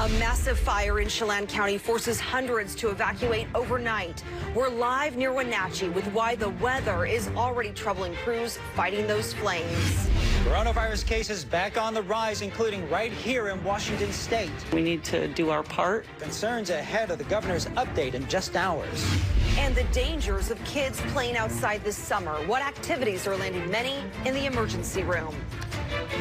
A massive fire in Chelan County forces hundreds to evacuate overnight. We're live near Wenatchee with why the weather is already troubling crews fighting those flames. Coronavirus cases back on the rise, including right here in Washington State. We need to do our part. Concerns ahead of the governor's update in just hours. And the dangers of kids playing outside this summer. What activities are landing many in the emergency room?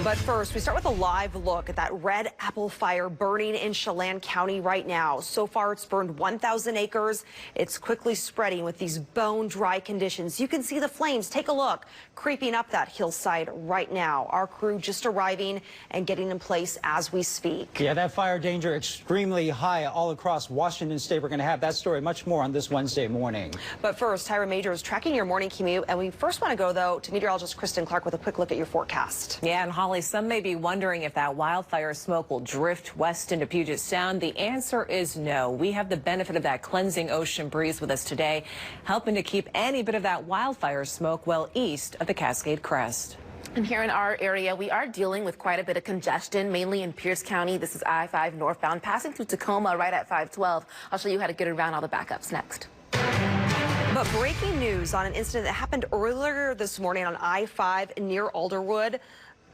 But first, we start with a live look at that red apple fire burning in Chelan County right now. So far, it's burned 1,000 acres. It's quickly spreading with these bone-dry conditions. You can see the flames. Take a look, creeping up that hillside right now. Our crew just arriving and getting in place as we speak. Yeah, that fire danger extremely high all across Washington State. We're going to have that story much more on this Wednesday morning. But first, Tyra Major is tracking your morning commute. And we first want to go, though, to meteorologist Kristen Clark with a quick look at your forecast. Yeah, and Holly, some may be wondering if that wildfire smoke will drift west into Puget Sound. The answer is no. We have the benefit of that cleansing ocean breeze with us today, helping to keep any bit of that wildfire smoke well east of the Cascade Crest. And here in our area, we are dealing with quite a bit of congestion, mainly in Pierce County. This is I-5 northbound, passing through Tacoma right at 512. I'll show you how to get around all the backups next. But breaking news on an incident that happened earlier this morning on I-5 near Alderwood.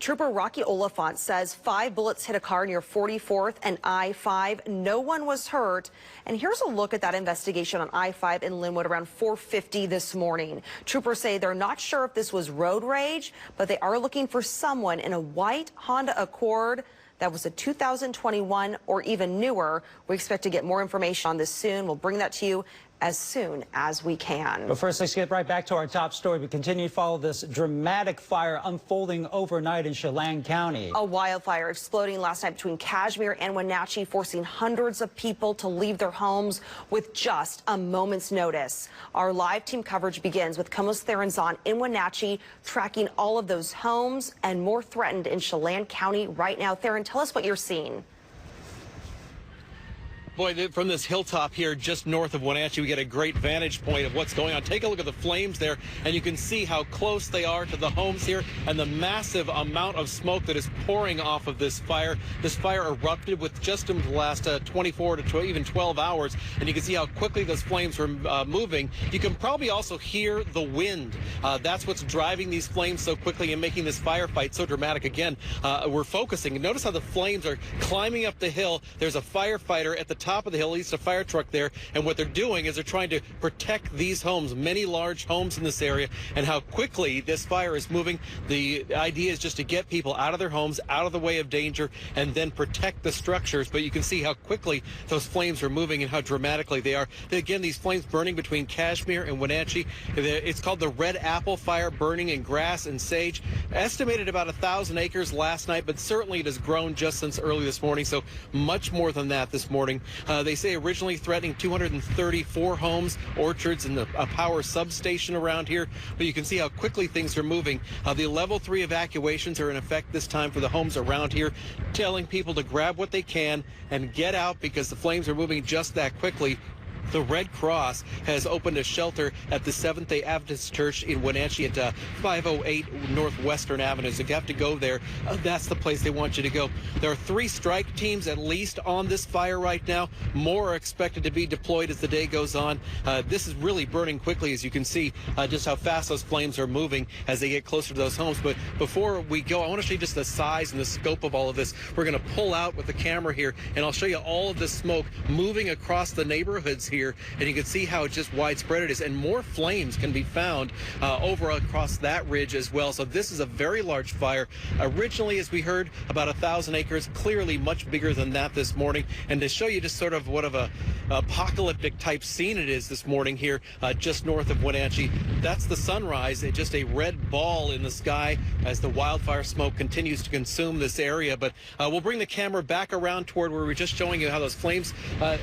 Trooper Rocky Oliphant says 5 bullets hit a car near 44th and I-5. No one was hurt. And here's a look at that investigation on I-5 in Linwood around 4:50 this morning. Troopers say they're not sure if this was road rage, but they are looking for someone in a white Honda Accord that was a 2021 or even newer. We expect to get more information on this soon. We'll bring that to you as soon as we can. But first, let's get right back to our top story. We continue to follow this dramatic fire unfolding overnight in Chelan County. A wildfire exploding last night between Kashmir and Wenatchee, forcing hundreds of people to leave their homes with just a moment's notice. Our live team coverage begins with Komos Theranzon in Wenatchee, tracking all of those homes and more threatened in Chelan County right now. Theron, tell us what you're seeing. Boy, from this hilltop here just north of Wenatchee, we get a great vantage point of what's going on. Take a look at the flames there, and you can see how close they are to the homes here and the massive amount of smoke that is pouring off of this fire. This fire erupted with just in the last 24 to even 12 hours, and you can see how quickly those flames were moving. You can probably also hear the wind. That's what's driving these flames so quickly and making this firefight so dramatic. Again, we're focusing. Notice how the flames are climbing up the hill. There's a firefighter at the top of the hill, at least a fire truck there, and what they're doing is they're trying to protect these homes, many large homes in this area, and how quickly this fire is moving. The idea is just to get people out of their homes, out of the way of danger, and then protect the structures. But you can see how quickly those flames are moving and how dramatically they are. Again, these flames burning between Kashmir and Wenatchee. It's called the red apple fire, burning in grass and sage. Estimated about 1,000 acres last night, but certainly it has grown just since early this morning, so much more than that this morning. They say originally threatening 234 homes, orchards, and a power substation around here. But you can see how quickly things are moving. The level 3 evacuations are in effect this time for the homes around here, telling people to grab what they can and get out because the flames are moving just that quickly. The Red Cross has opened a shelter at the Seventh-day Adventist Church in Wenatchee at 508 Northwestern Avenue. So if you have to go there, that's the place they want you to go. There are 3 strike teams at least on this fire right now. More are expected to be deployed as the day goes on. This is really burning quickly, as you can see just how fast those flames are moving as they get closer to those homes. But before we go, I want to show you just the size and the scope of all of this. We're going to pull out with the camera here, and I'll show you all of this smoke moving across the neighborhoods here. And you can see how just widespread it is, and more flames can be found over across that ridge as well. So this is a very large fire. Originally, as we heard, about 1,000 acres, clearly much bigger than that this morning. And to show you just sort of what of a apocalyptic type scene it is this morning here just north of Wenatchee, that's the sunrise. It's just a red ball in the sky as the wildfire smoke continues to consume this area. But we'll bring the camera back around toward where we were just showing you how those flames,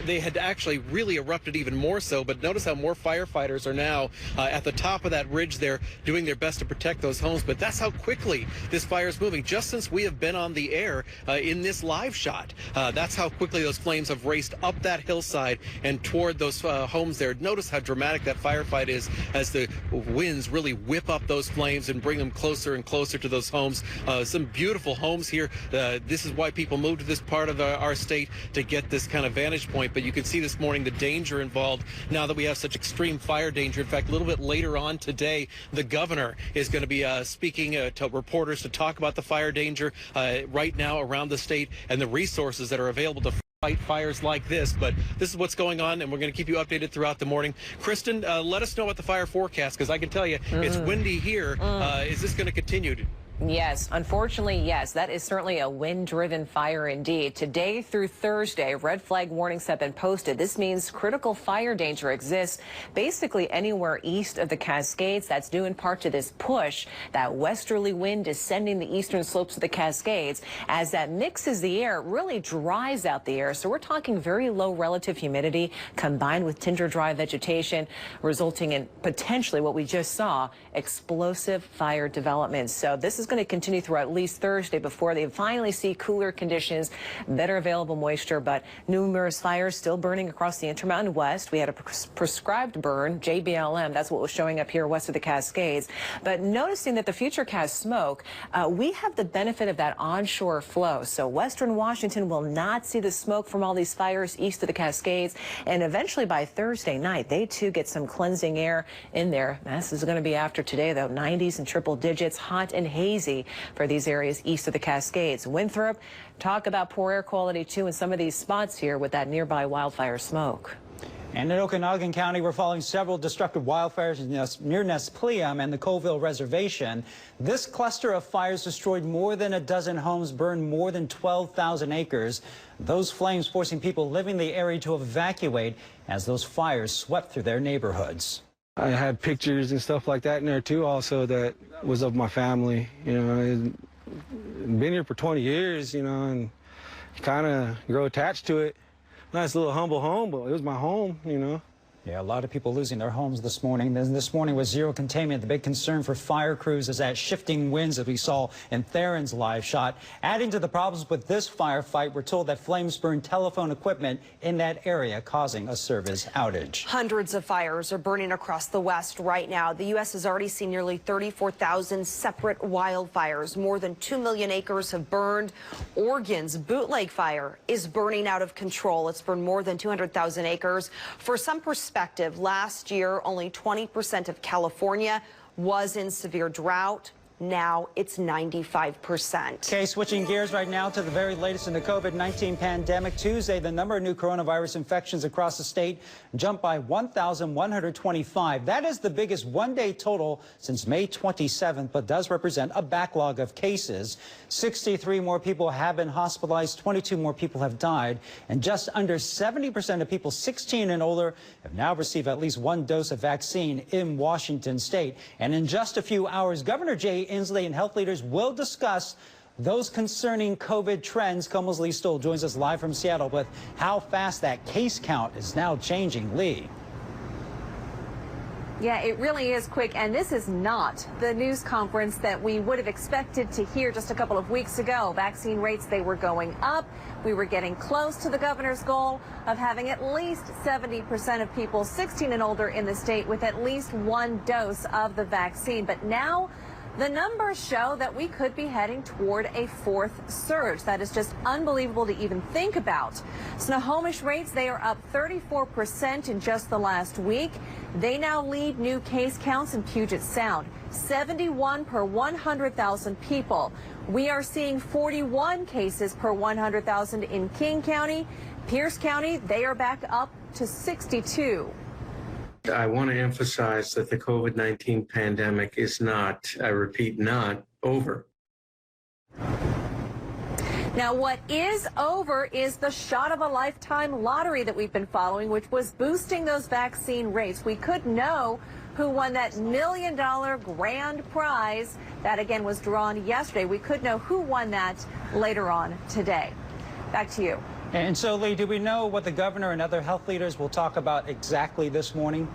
they had actually really erupted erupted even more so. But notice how more firefighters are now at the top of that ridge there doing their best to protect those homes. But that's how quickly this fire is moving. Just since we have been on the air in this live shot, that's how quickly those flames have raced up that hillside and toward those homes there. Notice how dramatic that firefight is as the winds really whip up those flames and bring them closer and closer to those homes. Some beautiful homes here. This is why people move to this part of our state, to get this kind of vantage point. But you can see this morning the danger involved now that we have such extreme fire danger. In fact, a little bit later on today, the governor is going to be speaking to reporters to talk about the fire danger right now around the state and the resources that are available to fight fires like this. But this is what's going on, and we're going to keep you updated throughout the morning. Kristen, let us know about the fire forecast, because I can tell you it's windy here. Is this going to continue? Yes, unfortunately, yes. That is certainly a wind-driven fire indeed. Today through Thursday, red flag warnings have been posted. This means critical fire danger exists basically anywhere east of the Cascades. That's due in part to this push. That westerly wind descending the eastern slopes of the Cascades. As that mixes the air, it really dries out the air. So we're talking very low relative humidity combined with tinder dry vegetation, resulting in potentially what we just saw, explosive fire development. So this is going to continue through at least Thursday before they finally see cooler conditions, better available moisture, but numerous fires still burning across the Intermountain West. We had a prescribed burn, JBLM, that's what was showing up here west of the Cascades. But noticing that the future cast smoke, we have the benefit of that onshore flow. So western Washington will not see the smoke from all these fires east of the Cascades. And eventually by Thursday night, they too get some cleansing air in there. This is going to be after today, though, 90s and triple digits, hot and hazy for these areas east of the Cascades. Winthrop, talk about poor air quality too in some of these spots here with that nearby wildfire smoke. And in Okanogan County, we're following several destructive wildfires near Nespleum and the Colville Reservation. This cluster of fires destroyed more than a dozen homes, burned more than 12,000 acres. Those flames forcing people living in the area to evacuate as those fires swept through their neighborhoods. I had pictures and stuff like that in there too also that was of my family, you know. Been here for 20 years, you know, and kind of grow attached to it. Nice little humble home, but it was my home, you know. Yeah, a lot of people losing their homes this morning. This morning was zero containment. The big concern for fire crews is that shifting winds that we saw in Theron's live shot. Adding to the problems with this firefight, we're told that flames burned telephone equipment in that area, causing a service outage. Hundreds of fires are burning across the West right now. The U.S. has already seen nearly 34,000 separate wildfires. More than 2 million acres have burned. Oregon's Bootleg Fire is burning out of control. It's burned more than 200,000 acres. For some perspective, last year, only 20% of California was in severe drought. Now it's 95%. Okay, switching gears right now to the very latest in the COVID-19 pandemic. Tuesday, the number of new coronavirus infections across the state jumped by 1,125. That is the biggest one-day total since May 27th, but does represent a backlog of cases. 63 more people have been hospitalized, 22 more people have died, and just under 70% of people 16 and older have now received at least one dose of vaccine in Washington state. And in just a few hours, Governor Jay Inslee and health leaders will discuss those concerning COVID trends. Como's Lee Stoll joins us live from Seattle with how fast that case count is now changing. Lee. Yeah, it really is quick, and this is not the news conference that we would have expected to hear just a couple of weeks ago. Vaccine rates, they were going up. We were getting close to the governor's goal of having at least 70% of people 16 and older in the state with at least one dose of the vaccine. But now the numbers show that we could be heading toward a fourth surge. That is just unbelievable to even think about. Snohomish rates, they are up 34% in just the last week. They now lead new case counts in Puget Sound, 71 per 100,000 people. We are seeing 41 cases per 100,000 in King County. Pierce County, they are back up to 62. I want to emphasize that the COVID-19 pandemic is not, I repeat, not over. Now, what is over is the shot of a lifetime lottery that we've been following, which was boosting those vaccine rates. We could know who won that $1 million grand prize. That, again, was drawn yesterday. We could know who won that later on today. Back to you. And so, Lee, do we know what the governor and other health leaders will talk about exactly this morning?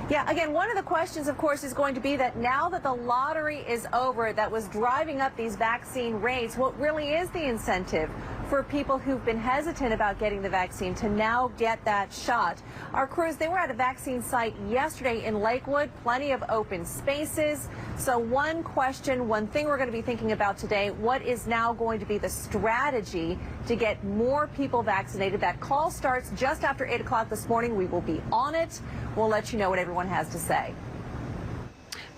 Yeah, again, one of the questions, of course, is going to be that now that the lottery is over that was driving up these vaccine rates, what really is the incentive for people who've been hesitant about getting the vaccine to now get that shot? Our crews, they were at a vaccine site yesterday in Lakewood, plenty of open spaces. So one question, one thing we're going to be thinking about today, what is now going to be the strategy to get more people vaccinated? That call starts just after 8 o'clock this morning. We will be on it. We'll let you know what everyone has to say.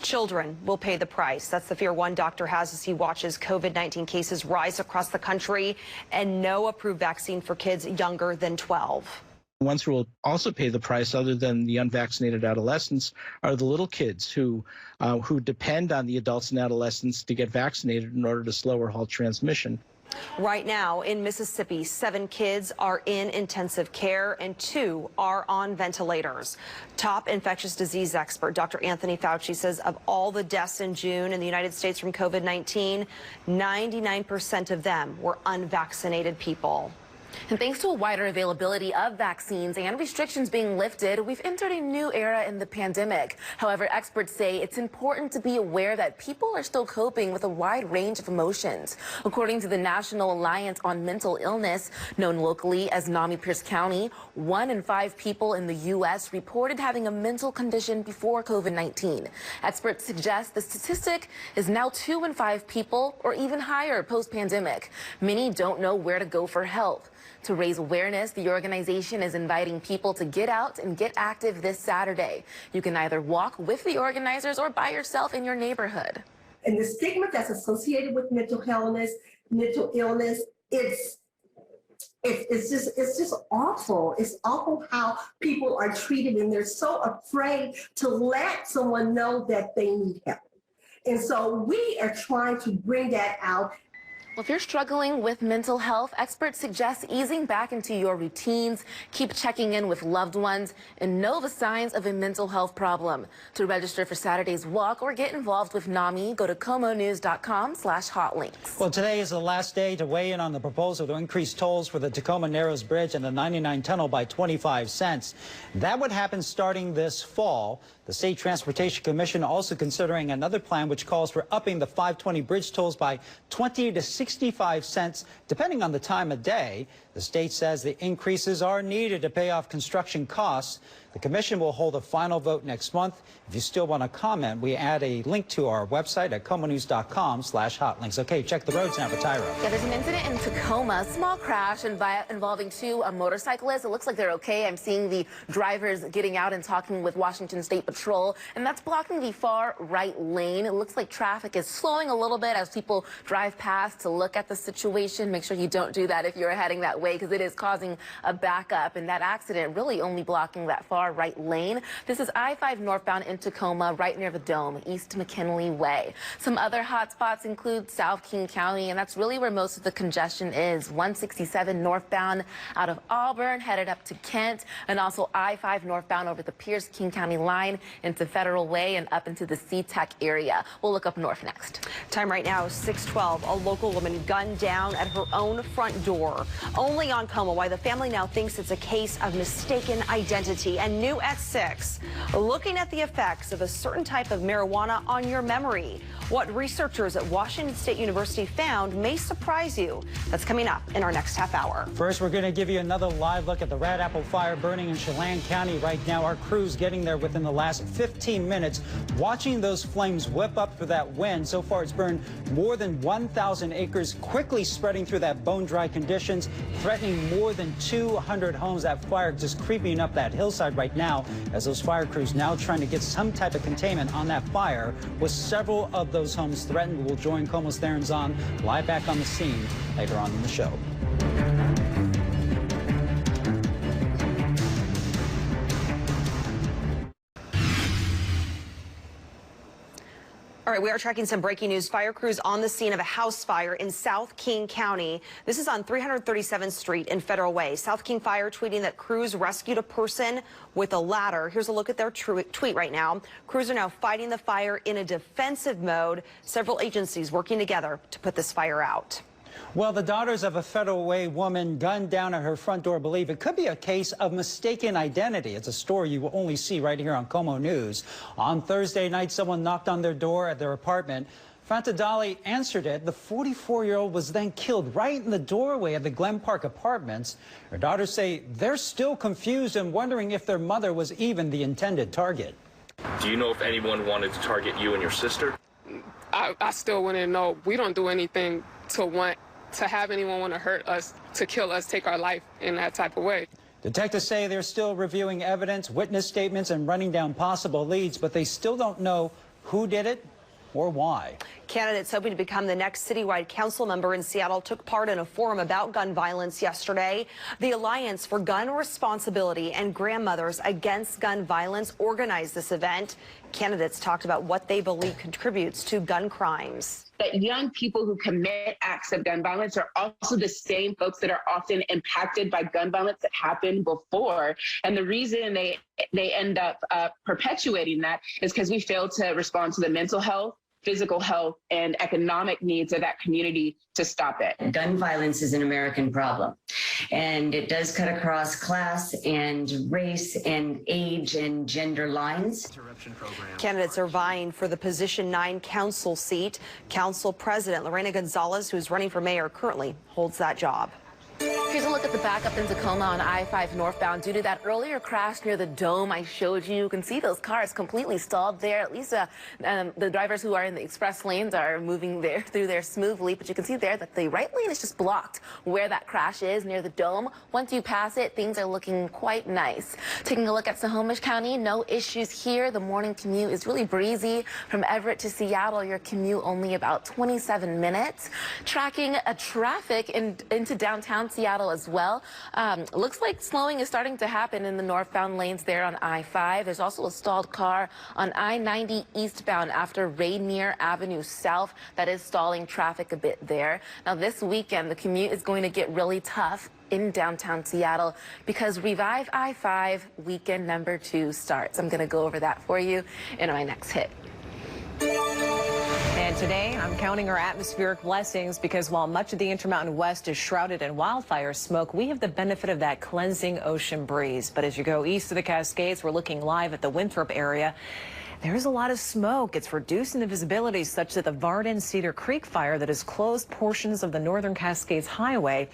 Children will pay the price. That's the fear one doctor has as he watches COVID-19 cases rise across the country and no approved vaccine for kids younger than 12. Ones who will also pay the price, other than the unvaccinated adolescents, are the little kids who depend on the adults and adolescents to get vaccinated in order to slow or halt transmission. Right now in Mississippi, 7 kids are in intensive care and 2 are on ventilators. Top infectious disease expert Dr. Anthony Fauci says of all the deaths in June in the United States from COVID-19, 99% of them were unvaccinated people. And thanks to a wider availability of vaccines and restrictions being lifted, we've entered a new era in the pandemic. However, experts say it's important to be aware that people are still coping with a wide range of emotions. According to the National Alliance on Mental Illness, known locally as NAMI Pierce County, 1 in 5 people in the U.S. reported having a mental condition before COVID-19. Experts suggest the statistic is now 2 in 5 people or even higher post-pandemic. Many don't know where to go for help. To raise awareness, the organization is inviting people to get out and get active this Saturday. You can either walk with the organizers or by yourself in your neighborhood. And the stigma that's associated with mental illness, it's just awful. It's awful how people are treated, and they're so afraid to let someone know that they need help. And so we are trying to bring that out. Well, if you're struggling with mental health, experts suggest easing back into your routines, keep checking in with loved ones, and know the signs of a mental health problem. To register for Saturday's walk or get involved with NAMI, go to comonews.com/hotlinks. Well, today is the last day to weigh in on the proposal to increase tolls for the Tacoma Narrows Bridge and the 99 Tunnel by 25 cents. That would happen starting this fall. The State Transportation Commission also considering another plan which calls for upping the 520 bridge tolls by 20 to 65 cents, depending on the time of day. The state says the increases are needed to pay off construction costs. The commission will hold a final vote next month. If you still want to comment, we add a link to our website at comonews.com/hotlinks. Okay, check the roads now for Tyra. Yeah, there's an incident in Tacoma, a small crash involving 2 motorcyclists. It looks like they're okay. I'm seeing the drivers getting out and talking with Washington State Patrol, and that's blocking the far right lane. It looks like traffic is slowing a little bit as people drive past to look at the situation. Make sure you don't do that if you're heading that way, because it is causing a backup, and that accident really only blocking that far right lane. This is I-5 northbound in Tacoma, right near the Dome, East McKinley Way. Some other hot spots include South King County, and that's really where most of the congestion is. 167 northbound out of Auburn, headed up to Kent, and also I-5 northbound over the Pierce-King County line into Federal Way and up into the SeaTac area. We'll look up north next. Time right now, 6:12. A local woman gunned down at her own front door. Only on Como, why the family now thinks it's a case of mistaken identity. And new at 6, looking at the effects of a certain type of marijuana on your memory. What researchers at Washington State University found may surprise you. That's coming up in our next half hour. First, we're going to give you another live look at the red apple fire burning in Chelan County right now. Our crew's getting there within the last 15 minutes, watching those flames whip up through that wind. So far, it's burned more than 1,000 acres, quickly spreading through that bone-dry conditions, threatening more than 200 homes. That fire just creeping up that hillside right now as those fire crews now trying to get some type of containment on that fire, with several of those homes threatened. We'll join Como's Theron Zahn live back on the scene later on in the show. All right, we are tracking some breaking news. Fire crews on the scene of a house fire in South King County. This is on 337th Street in Federal Way. South King Fire tweeting that crews rescued a person with a ladder. Here's a look at their tweet right now. Crews are now fighting the fire in a defensive mode. Several agencies working together to put this fire out. Well, the daughters of a Federal Way woman gunned down at her front door believe it could be a case of mistaken identity. It's a story you will only see right here on Como News. On Thursday night, someone knocked on their door at their apartment. Fantadali answered it. The 44-year-old was then killed right in the doorway of the Glen Park apartments. Her daughters say they're still confused and wondering if their mother was even the intended target. Do you know if anyone wanted to target you and your sister? I still wouldn't know. We don't do anything to have anyone want to hurt us, to kill us, take our life in that type of way. Detectives say they're still reviewing evidence, witness statements, and running down possible leads, but they still don't know who did it or why. Candidates hoping to become the next citywide council member in Seattle took part in a forum about gun violence yesterday. The Alliance for Gun Responsibility and Grandmothers Against Gun Violence organized this event. Candidates talked about what they believe contributes to gun crimes. That young people who commit acts of gun violence are also the same folks that are often impacted by gun violence that happened before. And the reason they end up perpetuating that is because we fail to respond to the mental health, physical health, and economic needs of that community to stop it. Gun violence is an American problem, and it does cut across class and race and age and gender lines. Candidates are vying for the position 9 council seat. Council President Lorena Gonzalez, who's running for mayor, currently holds that job. Here's a look at the backup in Tacoma on I-5 northbound. Due to that earlier crash near the dome I showed you, you can see those cars completely stalled there. At least the drivers who are in the express lanes are moving through there smoothly. But you can see there that the right lane is just blocked where that crash is near the dome. Once you pass it, things are looking quite nice. Taking a look at Snohomish County, no issues here. The morning commute is really breezy. From Everett to Seattle, your commute only about 27 minutes. Tracking traffic into downtown Seattle as well. Looks like slowing is starting to happen in the northbound lanes there on I-5. There's also a stalled car on I-90 eastbound after Rainier Avenue South that is stalling traffic a bit there. Now this weekend, the commute is going to get really tough in downtown Seattle because Revive I-5 weekend number 2 starts. I'm going to go over that for you in my next hit. And today, I'm counting our atmospheric blessings because while much of the Intermountain West is shrouded in wildfire smoke, we have the benefit of that cleansing ocean breeze. But as you go east of the Cascades, we're looking live at the Winthrop area. There's a lot of smoke. It's reducing the visibility such that the Varden-Cedar Creek fire that has closed portions of the Northern Cascades Highway,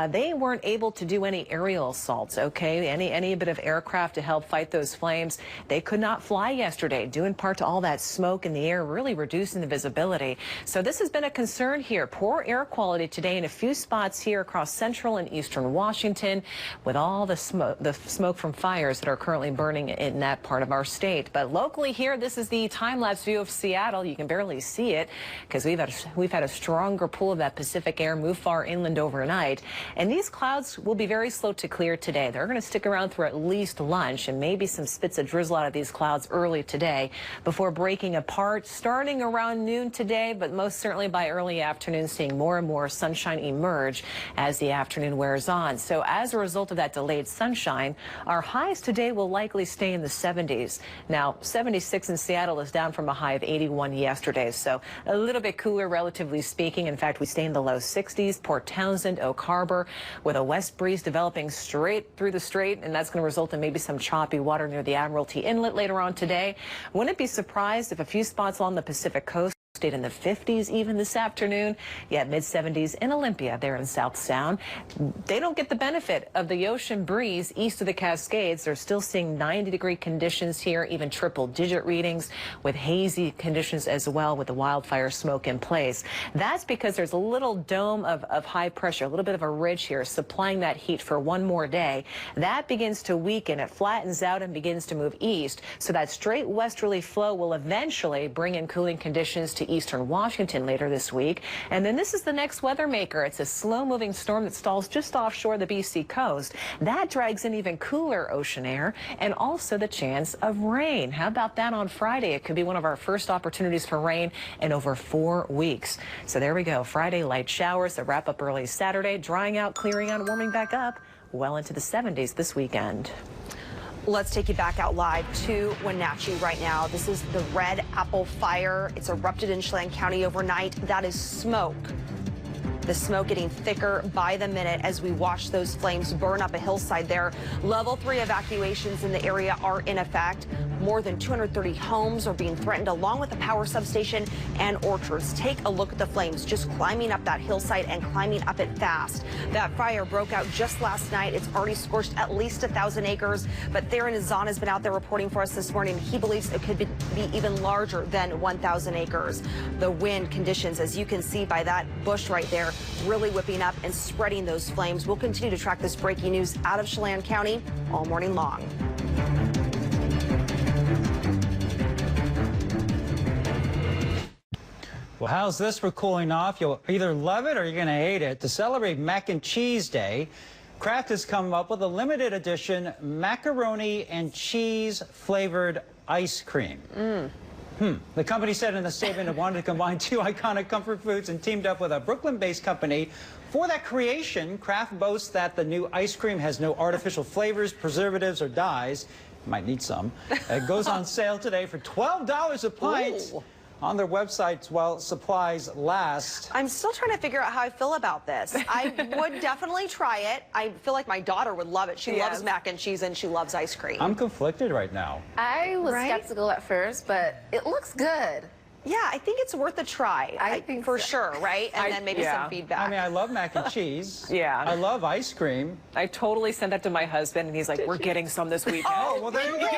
they weren't able to do any aerial assaults, okay? Any bit of aircraft to help fight those flames. They could not fly yesterday, due in part to all that smoke in the air, really reducing the visibility. So this has been a concern here. Poor air quality today in a few spots here across central and eastern Washington with all the smoke from fires that are currently burning in that part of our state. But locally here, this is the time-lapse view of Seattle. You can barely see it because we've had a stronger pull of that Pacific air move far inland overnight. And these clouds will be very slow to clear today. They're going to stick around through at least lunch and maybe some spits of drizzle out of these clouds early today before breaking apart starting around noon today, but most certainly by early afternoon, seeing more and more sunshine emerge as the afternoon wears on. So as a result of that delayed sunshine, our highs today will likely stay in the 70s. Now, 76 in Seattle is down from a high of 81 yesterday, so a little bit cooler relatively speaking. In fact, we stay in the low 60s. Port Townsend, Oak Harbor, with a west breeze developing straight through the strait, and that's going to result in maybe some choppy water near the Admiralty Inlet later on today. Wouldn't be surprised if a few spots along the Pacific coast stayed in the 50s even this afternoon. Yeah, mid-70s in Olympia there in South Sound. They don't get the benefit of the ocean breeze east of the Cascades. They're still seeing 90-degree conditions here, even triple-digit readings with hazy conditions as well with the wildfire smoke in place. That's because there's a little dome of high pressure, a little bit of a ridge here supplying that heat for one more day. That begins to weaken. It flattens out and begins to move east. So that straight westerly flow will eventually bring in cooling conditions to eastern Washington later this week. And then this is the next weather maker. It's a slow-moving storm that stalls just offshore the BC coast. That drags in even cooler ocean air and also the chance of rain. How about that on Friday? It could be one of our first opportunities for rain in over 4 weeks. So there we go. Friday, light showers that wrap up early Saturday, drying out, clearing out, warming back up well into the 70s this weekend. Let's take you back out live to Wenatchee right now. This is the Red Apple Fire. It's erupted in Chelan County overnight. That is smoke The smoke getting thicker by the minute as we watch those flames burn up a hillside there. Level 3 evacuations in the area are in effect. More than 230 homes are being threatened, along with the power substation and orchards. Take a look at the flames just climbing up that hillside and climbing up it fast. That fire broke out just last night. It's already scorched at least 1,000 acres, but Theron Azan has been out there reporting for us this morning. He believes it could be even larger than 1,000 acres. The wind conditions, as you can see by that bush right there, really whipping up and spreading those flames. We'll continue to track this breaking news out of Chelan County all morning long. Well, how's this for cooling off? You'll either love it or you're going to hate it. To celebrate Mac and Cheese Day, Kraft has come up with a limited edition macaroni and cheese flavored ice cream. The company said in a statement it wanted to combine two iconic comfort foods and teamed up with a Brooklyn-based company. For that creation, Kraft boasts that the new ice cream has no artificial flavors, preservatives, or dyes. You might need some. It goes on sale today for $12 a pint. Ooh. On their websites while supplies last. I'm still trying to figure out how I feel about this. I would definitely try it. I feel like my daughter would love it. She loves mac and cheese and she loves ice cream. I'm conflicted right now. I was skeptical at first, but it looks good. Yeah, I think it's worth a try. I think for sure, right? And then maybe some feedback. I mean, I love mac and cheese. Yeah. I love ice cream. I totally sent that to my husband, and he's like, we're getting some this weekend. Oh, well, there you go.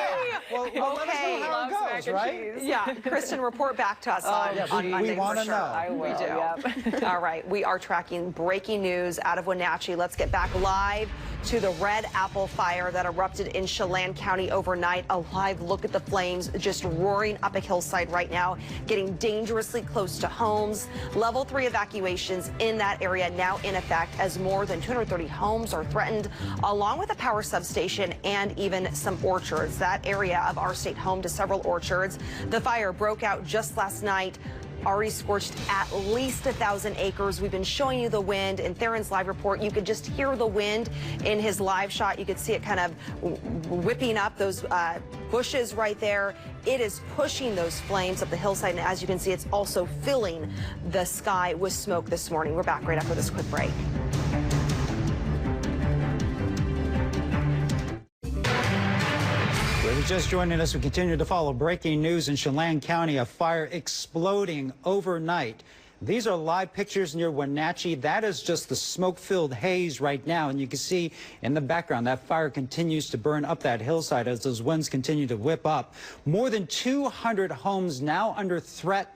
Well, let us know how it goes, right? Yeah, Kristen, report back to us on Monday. We want to know. I will. We do. Yep. All right, we are tracking breaking news out of Wenatchee. Let's get back live to the red apple fire that erupted in Chelan County overnight. A live look at the flames just roaring up a hillside right now, getting dangerously close to homes. Level 3 evacuations in that area now in effect as more than 230 homes are threatened, along with a power substation and even some orchards. That area of our state home to several orchards. The fire broke out just last night. Already scorched at least 1,000 acres. We've been showing you the wind in Theron's live report. You could just hear the wind in his live shot. You could see it kind of whipping up those bushes right there. It is pushing those flames up the hillside, and as you can see, it's also filling the sky with smoke this morning. We're back right after this quick break. If you're just joining us, we continue to follow breaking news in Chelan County, a fire exploding overnight. These are live pictures near Wenatchee. That is just the smoke-filled haze right now, and you can see in the background that fire continues to burn up that hillside as those winds continue to whip up. More than 200 homes now under threat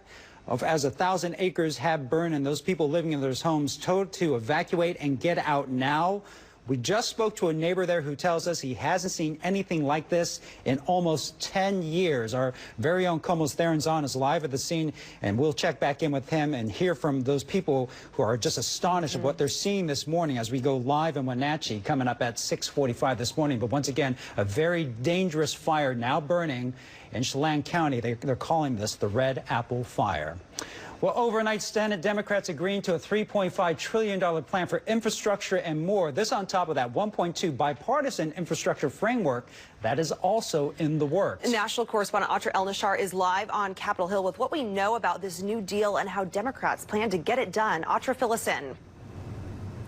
as 1,000 acres have burned, and those people living in those homes told to evacuate and get out now. We just spoke to a neighbor there who tells us he hasn't seen anything like this in almost 10 years. Our very own Como's Theron Azan is live at the scene, and we'll check back in with him and hear from those people who are just astonished at what they're seeing this morning as we go live in Wenatchee, coming up at 6:45 this morning. But once again, a very dangerous fire now burning in Chelan County. They're calling this the Red Apple Fire. Well, overnight, Senate Democrats agreeing to a $3.5 trillion plan for infrastructure and more. This on top of that $1.2 bipartisan infrastructure framework that is also in the works. National correspondent Atra El-Nashar is live on Capitol Hill with what we know about this new deal and how Democrats plan to get it done. Atra, fill us in.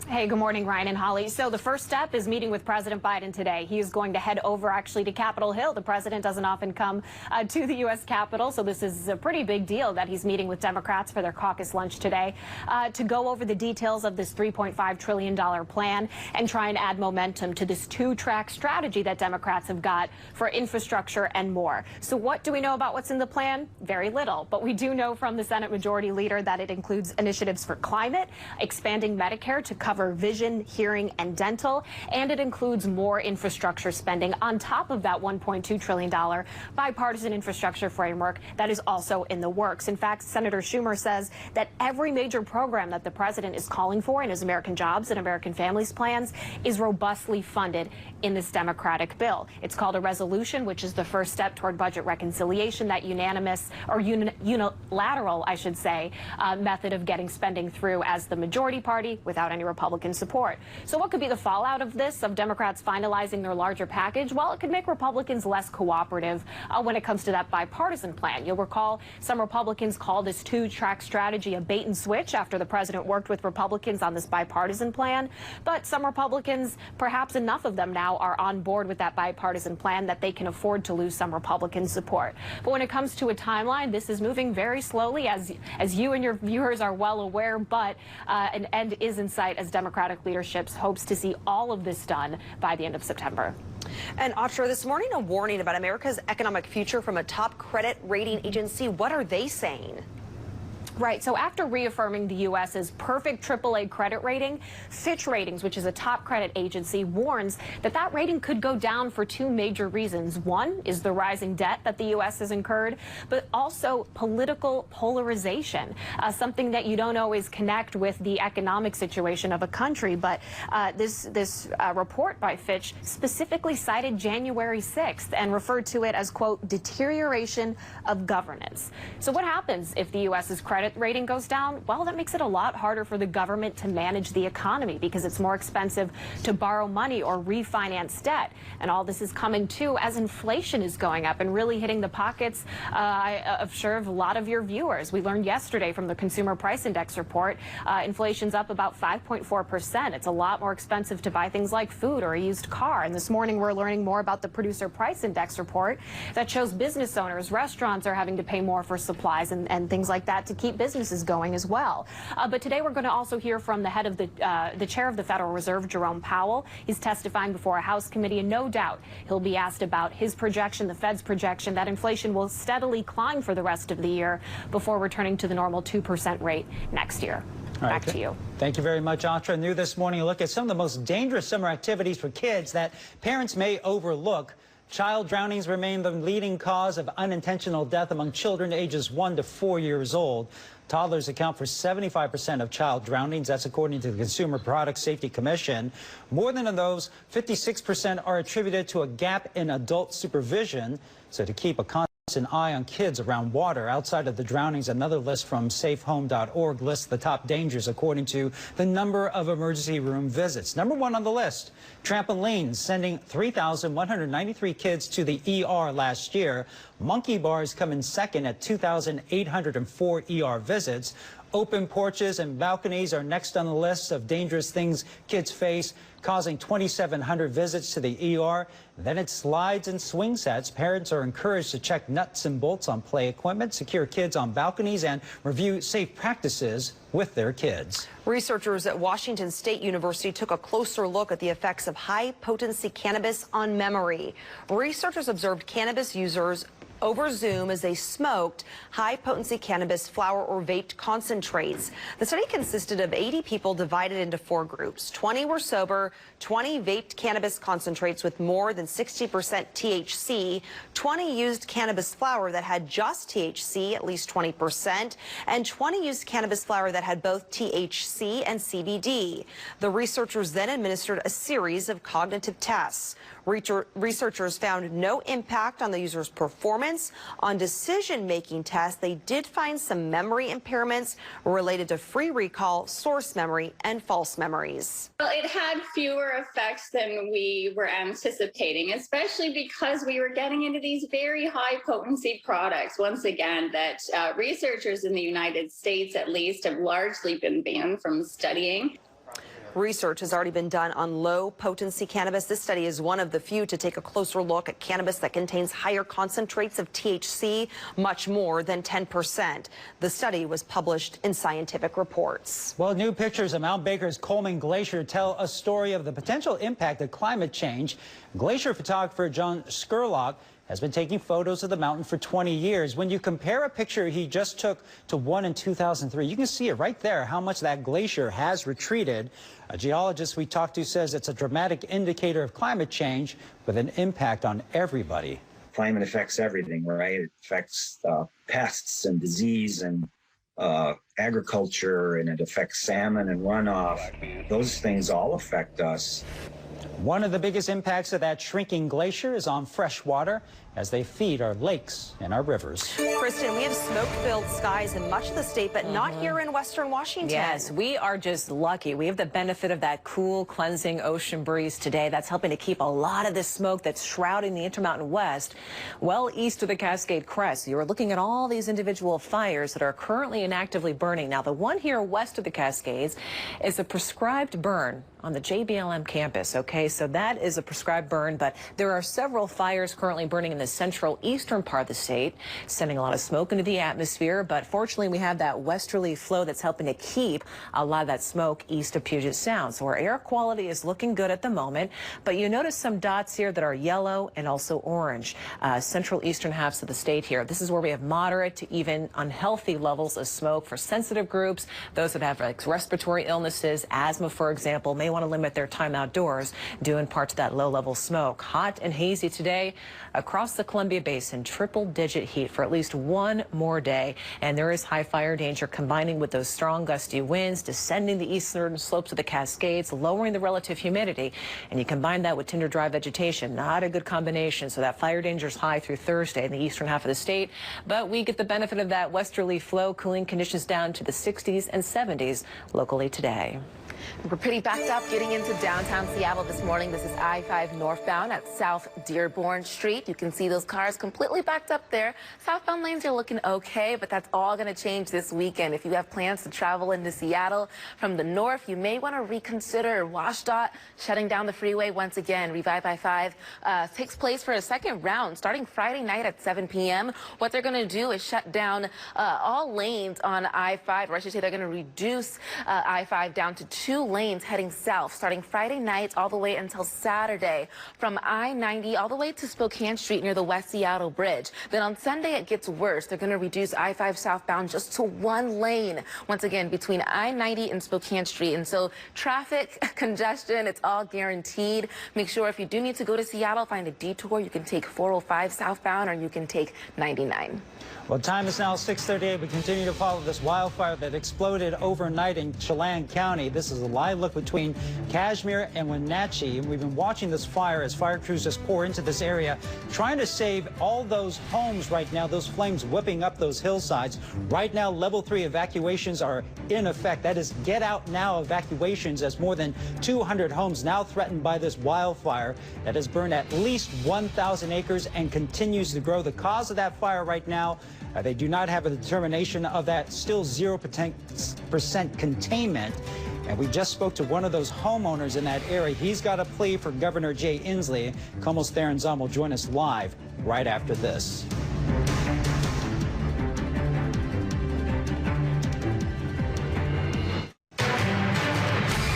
Hey, good morning, Ryan and Holly. So the first step is meeting with President Biden today. He is going to head over actually to Capitol Hill. The president doesn't often come to the U.S. Capitol, so this is a pretty big deal that he's meeting with Democrats for their caucus lunch today to go over the details of this $3.5 trillion plan and try and add momentum to this two-track strategy that Democrats have got for infrastructure and more. So what do we know about what's in the plan? Very little, but we do know from the Senate Majority Leader that it includes initiatives for climate, expanding Medicare to cover vision, hearing, and dental, and it includes more infrastructure spending on top of that $1.2 trillion bipartisan infrastructure framework that is also in the works. In fact, Senator Schumer says that every major program that the president is calling for in his American Jobs and American Families plans is robustly funded in this Democratic bill. It's called a resolution, which is the first step toward budget reconciliation, that unanimous or unilateral, I should say, method of getting spending through as the majority party without any Republicans Republican support. So what could be the fallout of this, of Democrats finalizing their larger package? Well, it could make Republicans less cooperative when it comes to that bipartisan plan. You'll recall some Republicans called this two-track strategy a bait and switch after the president worked with Republicans on this bipartisan plan. But some Republicans, perhaps enough of them now, are on board with that bipartisan plan that they can afford to lose some Republican support. But when it comes to a timeline, this is moving very slowly, as you and your viewers are well aware, but an end is in sight as Democratic leadership hopes to see all of this done by the end of September. And Audra, this morning a warning about America's economic future from a top credit rating agency. What are they saying? Right. So after reaffirming the U.S.'s perfect AAA credit rating, Fitch Ratings, which is a top credit agency, warns that that rating could go down for two major reasons. One is the rising debt that the U.S. has incurred, but also political polarization, something that you don't always connect with the economic situation of a country. But this report by Fitch specifically cited January 6th and referred to it as, quote, deterioration of governance. So what happens if the U.S.'s credit rating goes down? Well, that makes it a lot harder for the government to manage the economy because it's more expensive to borrow money or refinance debt. And all this is coming too as inflation is going up and really hitting the pockets I'm sure of a lot of your viewers. We learned yesterday from the Consumer Price Index report, inflation's up about 5.4%. It's a lot more expensive to buy things like food or a used car. And this morning we're learning more about the Producer Price Index report that shows business owners, restaurants are having to pay more for supplies and things like that to keep businesses going as well. But today we're going to also hear from the head of the chair of the Federal Reserve, Jerome Powell. He's testifying before a House committee, and no doubt he'll be asked about his projection, the Fed's projection, that inflation will steadily climb for the rest of the year before returning to the normal 2% rate next year. Back to you. Thank you very much, Audra. New this morning, a look at some of the most dangerous summer activities for kids that parents may overlook. Child drownings remain the leading cause of unintentional death among children ages 1 to 4 years old. Toddlers account for 75% of child drownings. That's according to the Consumer Product Safety Commission. More than those, 56% are attributed to a gap in adult supervision. So to keep a constant eye on kids around water outside of the drownings, another list from safehome.org lists the top dangers according to the number of emergency room visits. Number 1 on the list, trampolines, sending 3,193 kids to the ER last year. Monkey bars come in second at 2,804 ER visits. Open porches and balconies are next on the list of dangerous things kids face, causing 2,700 visits to the ER. Then it's slides and swing sets. Parents are encouraged to check nuts and bolts on play equipment, secure kids on balconies, and review safe practices with their kids. Researchers at Washington State University took a closer look at the effects of high-potency cannabis on memory. Researchers observed cannabis users over Zoom as they smoked high-potency cannabis flower or vaped concentrates. The study consisted of 80 people divided into 4 groups. 20 were sober, 20 vaped cannabis concentrates with more than 60% THC, 20 used cannabis flower that had just THC, at least 20%, and 20 used cannabis flower that had both THC and CBD. The researchers then administered a series of cognitive tests. Researchers found no impact on the user's performance. On decision-making tests, they did find some memory impairments related to free recall, source memory, and false memories. Well, it had fewer effects than we were anticipating, especially because we were getting into these very high-potency products, once again, that researchers in the United States, at least, have largely been banned from studying. Research has already been done on low-potency cannabis. This study is one of the few to take a closer look at cannabis that contains higher concentrates of THC, much more than 10%. The study was published in Scientific Reports. Well, new pictures of Mount Baker's Coleman Glacier tell a story of the potential impact of climate change. Glacier photographer John Skurlock has been taking photos of the mountain for 20 years. When you compare a picture he just took to one in 2003, you can see it right there, how much that glacier has retreated. A geologist we talked to says it's a dramatic indicator of climate change with an impact on everybody. Climate affects everything, right? It affects pests and disease and agriculture, and it affects salmon and runoff. Those things all affect us. One of the biggest impacts of that shrinking glacier is on fresh water. as they feed our lakes and our rivers. Kristen, we have smoke-filled skies in much of the state, but not here in western Washington. Yes, we are just lucky. We have the benefit of that cool, cleansing ocean breeze today. That's helping to keep a lot of the smoke that's shrouding the Intermountain West well east of the Cascade Crest. You're looking at all these individual fires that are currently and actively burning. Now, the one here west of the Cascades is a prescribed burn on the JBLM campus, okay? So that is a prescribed burn, but there are several fires currently burning in the central eastern part of the state, sending a lot of smoke into the atmosphere, but fortunately we have that westerly flow that's helping to keep a lot of that smoke east of Puget Sound. So our air quality is looking good at the moment, but you notice some dots here that are yellow and also orange, central eastern halves of the state here. This is where we have moderate to even unhealthy levels of smoke for sensitive groups, those that have like respiratory illnesses, asthma, for example, may want to limit their time outdoors due in part to that low-level smoke. Hot and hazy today across the Columbia Basin, triple-digit heat for at least one more day, and there is high fire danger combining with those strong gusty winds descending the eastern slopes of the Cascades, lowering the relative humidity, and you combine that with tinder dry vegetation. Not a good combination, so that fire danger is high through Thursday in the eastern half of the state, but we get the benefit of that westerly flow, cooling conditions down to the 60s and 70s locally today. We're pretty backed up getting into downtown Seattle this morning. This is I-5 northbound at South Dearborn Street. You can see those cars completely backed up there. Southbound lanes are looking okay, but that's all going to change this weekend. If you have plans to travel into Seattle from the north, you may want to reconsider WashDOT shutting down the freeway once again. Revive I-5 takes place for a second round starting Friday night at 7 p.m. What they're going to do is shut down all lanes on I-5, or I should say they're going to reduce I-5 down to 2 lanes heading south starting Friday night all the way until Saturday from I-90 all the way to Spokane Street near the West Seattle Bridge. Then on Sunday it gets worse. They're going to reduce I-5 southbound just to 1 lane once again between I-90 and Spokane Street. And so traffic congestion, it's all guaranteed. Make sure if you do need to go to Seattle, find a detour. You can take 405 southbound or you can take 99. Well, time is now 6:38. We continue to follow this wildfire that exploded overnight in Chelan County. This is a live look between Kashmir and Wenatchee. And we've been watching this fire as fire crews just pour into this area, trying to save all those homes right now, those flames whipping up those hillsides. Right now, level 3 evacuations are in effect. That is get out now evacuations, as more than 200 homes now threatened by this wildfire that has burned at least 1,000 acres and continues to grow. The cause of that fire right now, they do not have a determination of that, still 0% containment. And we just spoke to one of those homeowners in that area. He's got a plea for Governor Jay Inslee. Como's Theron Zahn will join us live right after this.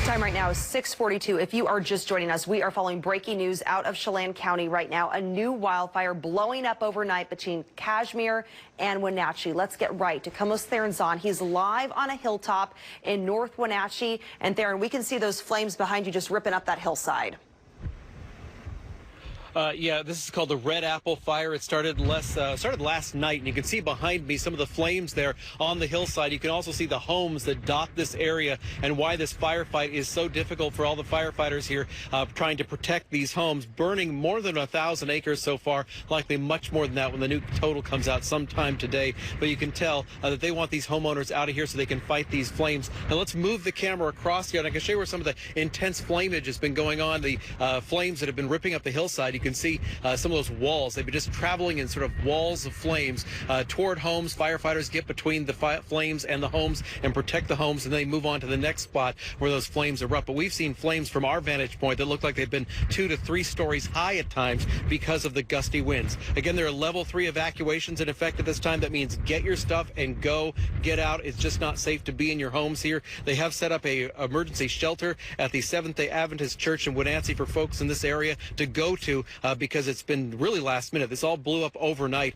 Time right now is 6:42. If you are just joining us, we are following breaking news out of Chelan County right now. A new wildfire blowing up overnight between Kashmir and Wenatchee. Let's get right to Como's Theron Zahn. He's live on a hilltop in North Wenatchee. And Theron, we can see those flames behind you just ripping up that hillside. Yeah, this is called the Red Apple Fire. It started last night, and you can see behind me some of the flames there on the hillside. You can also see the homes that dot this area, and why this firefight is so difficult for all the firefighters here trying to protect these homes. Burning more than 1,000 acres so far, likely much more than that when the new total comes out sometime today. But you can tell that they want these homeowners out of here so they can fight these flames. And let's move the camera across here, and I can show you where some of the intense flameage has been going on. The flames that have been ripping up the hillside. You can see some of those walls. They've been just traveling in sort of walls of flames toward homes. Firefighters get between the flames and the homes and protect the homes, and they move on to the next spot where those flames erupt. But we've seen flames from our vantage point that look like they've been 2 to 3 stories high at times because of the gusty winds. Again, there are level 3 evacuations in effect at this time. That means get your stuff and go. Get out. It's just not safe to be in your homes here. They have set up a emergency shelter at the Seventh-day Adventist Church in Wenatchee for folks in this area to go to because it's been really last minute. This all blew up overnight.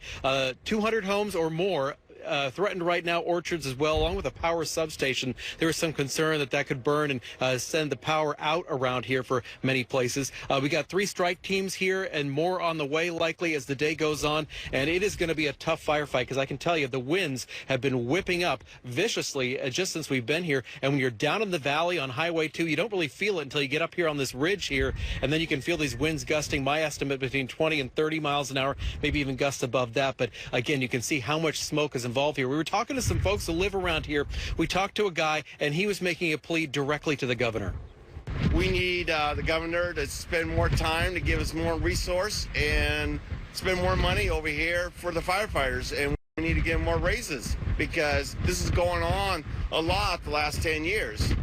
200 homes or more threatened right now orchards as well, along with a power substation. There is some concern that that could burn and send the power out around here for many places. We got 3 strike teams here and more on the way likely as the day goes on, and it is going to be a tough firefight because I can tell you the winds have been whipping up viciously just since we've been here. And when you're down in the valley on Highway 2, you don't really feel it until you get up here on this ridge here, and then you can feel these winds gusting, my estimate, between 20 and 30 miles an hour, maybe even gusts above that. But again, you can see how much smoke is involved here. We were talking to some folks who live around here. We talked to a guy, and he was making a plea directly to the governor. We need the governor to spend more time to give us more resource and spend more money over here for the firefighters. And we need to give them more raises because this is going on a lot the last 10 years.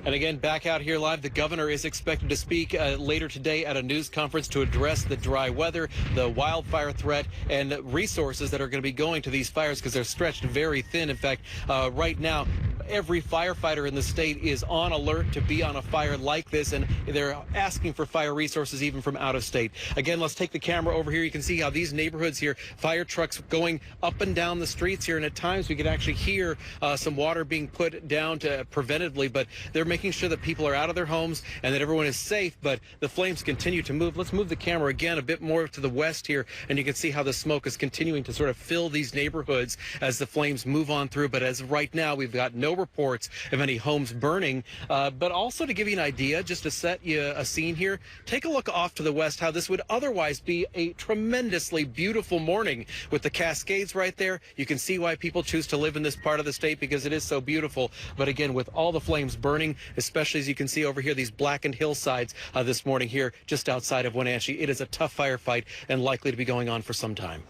And again, back out here live, the governor is expected to speak later today at a news conference to address the dry weather, the wildfire threat, and resources that are going to be going to these fires because they're stretched very thin. In fact, right now, every firefighter in the state is on alert to be on a fire like this, and they're asking for fire resources even from out of state. Again, let's take the camera over here. You can see how these neighborhoods here, fire trucks going up and down the streets here, and at times we can actually hear some water being put down to preventatively, but they're making sure that people are out of their homes and that everyone is safe, but the flames continue to move. Let's move the camera again a bit more to the west here, and you can see how the smoke is continuing to sort of fill these neighborhoods as the flames move on through. But as of right now, we've got no reports of any homes burning, but also to give you an idea, just to set you a scene here, take a look off to the west, how this would otherwise be a tremendously beautiful morning with the Cascades right there. You can see why people choose to live in this part of the state because it is so beautiful. But again, with all the flames burning, especially as you can see over here, these blackened hillsides this morning here just outside of Wenatchee, it is a tough firefight and likely to be going on for some time.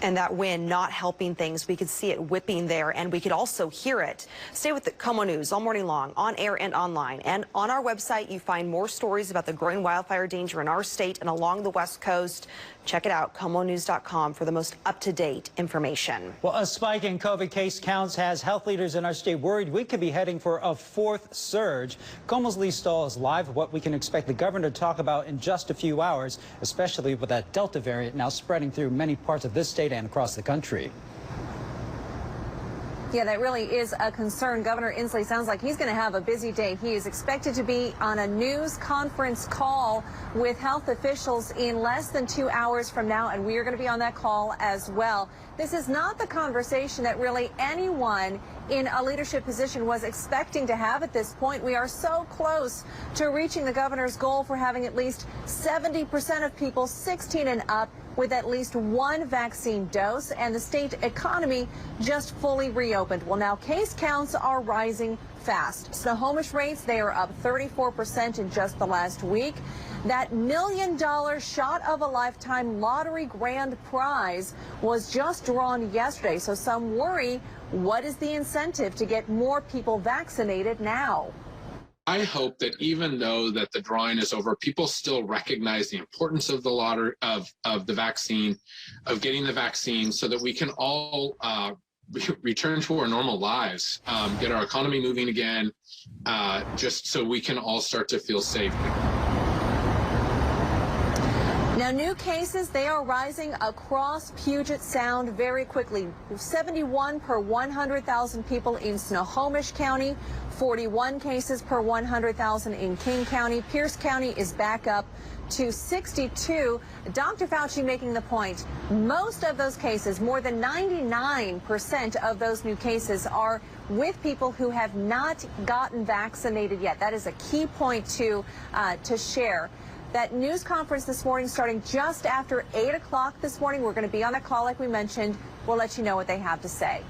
And that wind not helping things. We could see it whipping there, and we could also hear it. Stay with the Como News all morning long, on air and online. And on our website, you find more stories about the growing wildfire danger in our state and along the West Coast. Check it out, comonews.com, for the most up-to-date information. Well, a spike in COVID case counts has health leaders in our state worried we could be heading for a 4th surge. Como's Lee Stahl is live with what we can expect the governor to talk about in just a few hours, especially with that Delta variant now spreading through many parts of this state and across the country. Yeah, that really is a concern. Governor Inslee sounds like he's going to have a busy day. He is expected to be on a news conference call with health officials in less than 2 hours from now, and we are going to be on that call as well. This is not the conversation that really anyone in a leadership position was expecting to have at this point. We are so close to reaching the governor's goal for having at least 70% of people 16 and up with at least 1 vaccine dose, and the state economy just fully reopened. Well, now case counts are rising fast. Snohomish rates, they are up 34% in just the last week. That $1 million shot of a lifetime lottery grand prize was just drawn yesterday, so some worry, what is the incentive to get more people vaccinated now? I hope that even though that the drawing is over, people still recognize the importance of the lottery, of the vaccine, of getting the vaccine, so that we can all return to our normal lives, get our economy moving again, just so we can all start to feel safe. Now, new cases, they are rising across Puget Sound very quickly. 71 per 100,000 people in Snohomish County, 41 cases per 100,000 in King County. Pierce County is back up to 62. Dr. Fauci making the point, most of those cases, more than 99% of those new cases are with people who have not gotten vaccinated yet. That is a key point to share. That news conference this morning starting just after 8 o'clock this morning. We're going to be on a call like we mentioned. We'll let you know what they have to say.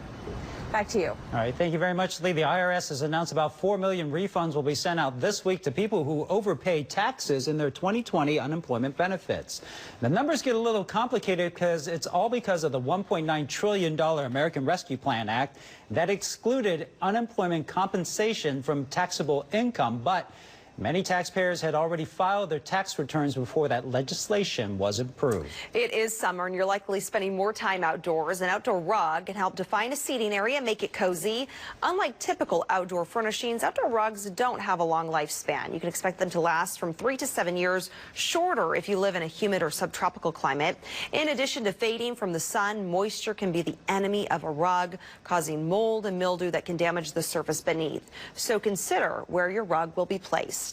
Back to you. All right. Thank you very much, Lee. The IRS has announced about 4 million refunds will be sent out this week to people who overpaid taxes in their 2020 unemployment benefits. The numbers get a little complicated because it's all because of the $1.9 trillion American Rescue Plan Act that excluded unemployment compensation from taxable income. But Many taxpayers had already filed their tax returns before that legislation was approved. It is summer and you're likely spending more time outdoors. An outdoor rug can help define a seating area, make it cozy. Unlike typical outdoor furnishings, outdoor rugs don't have a long lifespan. You can expect them to last from 3 to 7 years, shorter if you live in a humid or subtropical climate. In addition to fading from the sun, moisture can be the enemy of a rug, causing mold and mildew that can damage the surface beneath. So consider where your rug will be placed.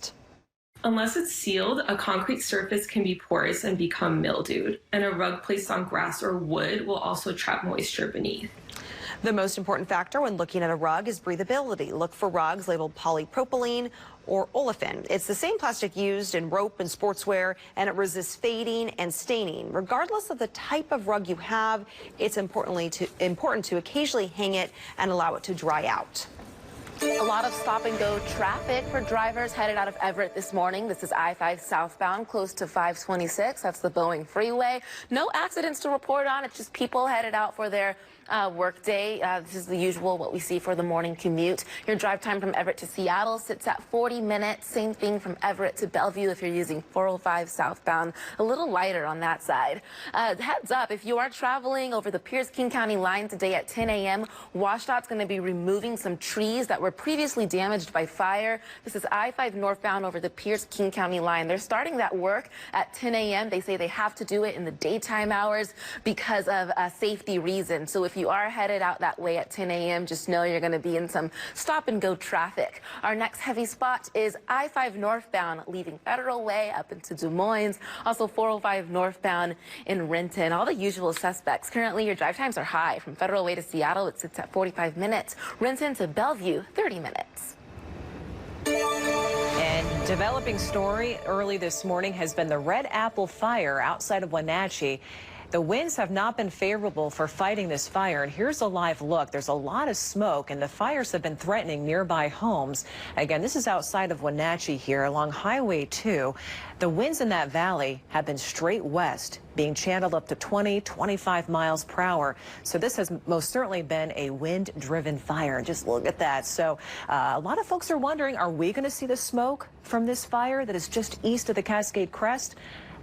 Unless it's sealed, a concrete surface can be porous and become mildewed, and a rug placed on grass or wood will also trap moisture beneath. The most important factor when looking at a rug is breathability. Look for rugs labeled polypropylene or olefin. It's the same plastic used in rope and sportswear, and it resists fading and staining. Regardless of the type of rug you have, it's important to occasionally hang it and allow it to dry out. A lot of stop-and-go traffic for drivers headed out of Everett this morning. This is I-5 southbound, close to 526. That's the Boeing Freeway. No accidents to report on. It's just people headed out for their work day. This is the usual, what we see for the morning commute. Your drive time from Everett to Seattle sits at 40 minutes. Same thing from Everett to Bellevue if you're using 405 southbound. A little lighter on that side. Heads up, if you are traveling over the Pierce-King County line today at 10 a.m., WashDOT's going to be removing some trees that were previously damaged by fire. This is I-5 northbound over the Pierce-King County line. They're starting that work at 10 a.m. They say they have to do it in the daytime hours because of safety reasons. So if you are headed out that way at 10 a.m., just know you're going to be in some stop-and-go traffic. Our next heavy spot is I-5 northbound, leaving Federal Way up into Des Moines. Also 405 northbound in Renton. All the usual suspects. Currently, your drive times are high. From Federal Way to Seattle, it sits at 45 minutes. Renton to Bellevue, 30 minutes. And developing story early this morning has been the Red Apple Fire outside of Wenatchee. The winds have not been favorable for fighting this fire, and here's a live look. There's a lot of smoke, and the fires have been threatening nearby homes. Again, this is outside of Wenatchee here along Highway 2. The winds in that valley have been straight west, being channeled up to 20, 25 miles per hour. So this has most certainly been a wind-driven fire. Just look at that. So a lot of folks are wondering, are we going to see the smoke from this fire that is just east of the Cascade Crest?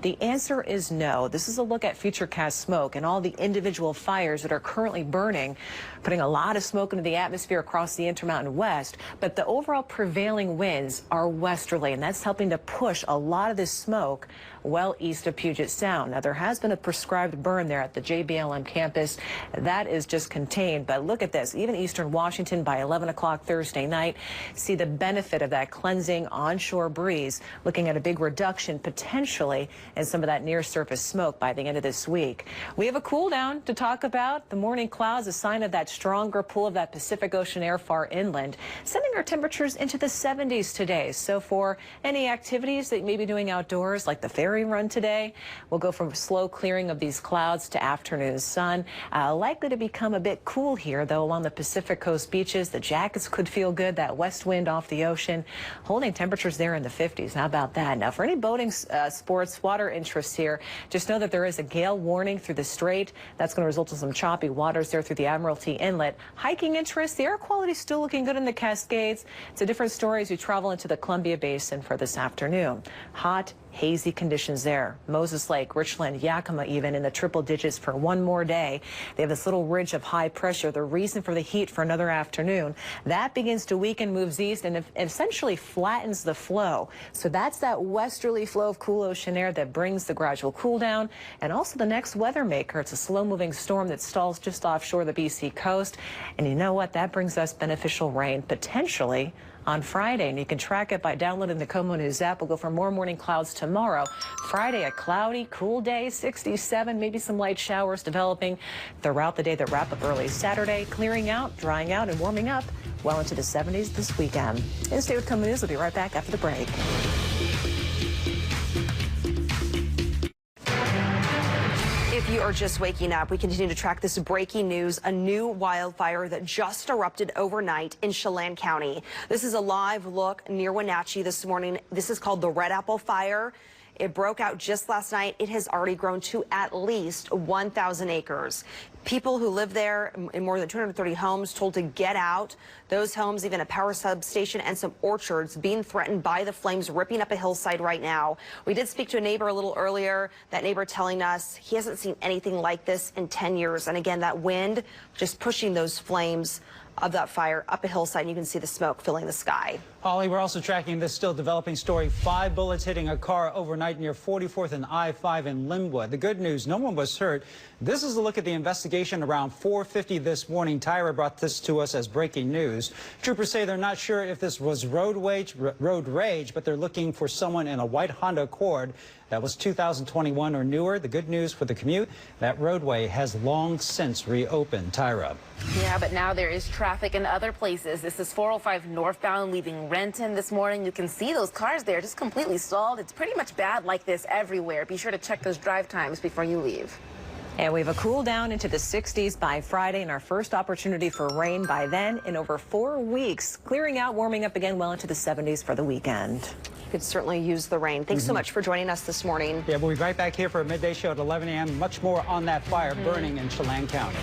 The answer is no. This is a look at futurecast smoke and all the individual fires that are currently burning, putting a lot of smoke into the atmosphere across the Intermountain West. But the overall prevailing winds are westerly, and that's helping to push a lot of this smoke well east of Puget Sound. Now, there has been a prescribed burn there at the JBLM campus. That is just contained. But look at this. Even eastern Washington by 11 o'clock Thursday night. See the benefit of that cleansing onshore breeze. Looking at a big reduction potentially in some of that near surface smoke by the end of this week. We have a cool down to talk about. The morning clouds, a sign of that stronger pull of that Pacific Ocean air far inland, sending our temperatures into the 70s today. So for any activities that you may be doing outdoors, like the ferry run today, we'll go from slow clearing of these clouds to afternoon sun. Likely to become a bit cool here, though, along the Pacific Coast beaches. The jackets could feel good. That west wind off the ocean, holding temperatures there in the 50s. How about that? Now, for any boating sports, water interests here, just know that there is a gale warning through the strait. That's going to result in some choppy waters there through the Admiralty Inlet. Hiking interests, the air quality is still looking good in the Cascades. It's a different story as you travel into the Columbia Basin for this afternoon. Hot, hazy conditions there. Moses Lake, Richland, Yakima even in the triple digits for one more day. They have this little ridge of high pressure, the reason for the heat for another afternoon. That begins to weaken, moves east, and essentially flattens the flow. So that's that westerly flow of cool ocean air that brings the gradual cool down, and also the next weather maker. It's a slow-moving storm that stalls just offshore the BC coast. And you know what? That brings us beneficial rain, potentially on Friday, and you can track it by downloading the KOMO News app. We'll go for more morning clouds tomorrow. Friday, a cloudy, cool day, 67, maybe some light showers developing throughout the day that wrap up early. Saturday, clearing out, drying out, and warming up well into the 70s this weekend. And stay with KOMO News. We'll be right back after the break. If you are just waking up, we continue to track this breaking news, a new wildfire that just erupted overnight in Chelan County. This is a live look near Wenatchee this morning. This is called the Red Apple Fire. It broke out just last night. It has already grown to at least 1,000 acres. People who live there in more than 230 homes told to get out. Those homes, even a power substation and some orchards being threatened by the flames ripping up a hillside right now. We did speak to a neighbor a little earlier, that neighbor telling us he hasn't seen anything like this in 10 years. And again, that wind just pushing those flames of that fire up a hillside, and you can see the smoke filling the sky. Holly, we're also tracking this still developing story. 5 bullets hitting a car overnight near 44th and I-5 in Linwood. The good news, no one was hurt. This is a look at the investigation around 4:50 this morning. Tyra brought this to us as breaking news. Troopers say they're not sure if this was road rage, but they're looking for someone in a white Honda Accord that was 2021 or newer. The good news for the commute, that roadway has long since reopened. Tyra. Yeah, but now there is traffic in other places. This is 405 northbound leaving Renton this morning. You can see those cars there just completely stalled. It's pretty much bad like this everywhere. Be sure to check those drive times before you leave. And we have a cool down into the 60s by Friday and our first opportunity for rain by then in over 4 weeks. Clearing out, warming up again well into the 70s for the weekend. You could certainly use the rain. Thanks so much for joining us this morning. Yeah, we'll be right back here for a midday show at 11 a.m. Much more on that fire burning in Chelan County.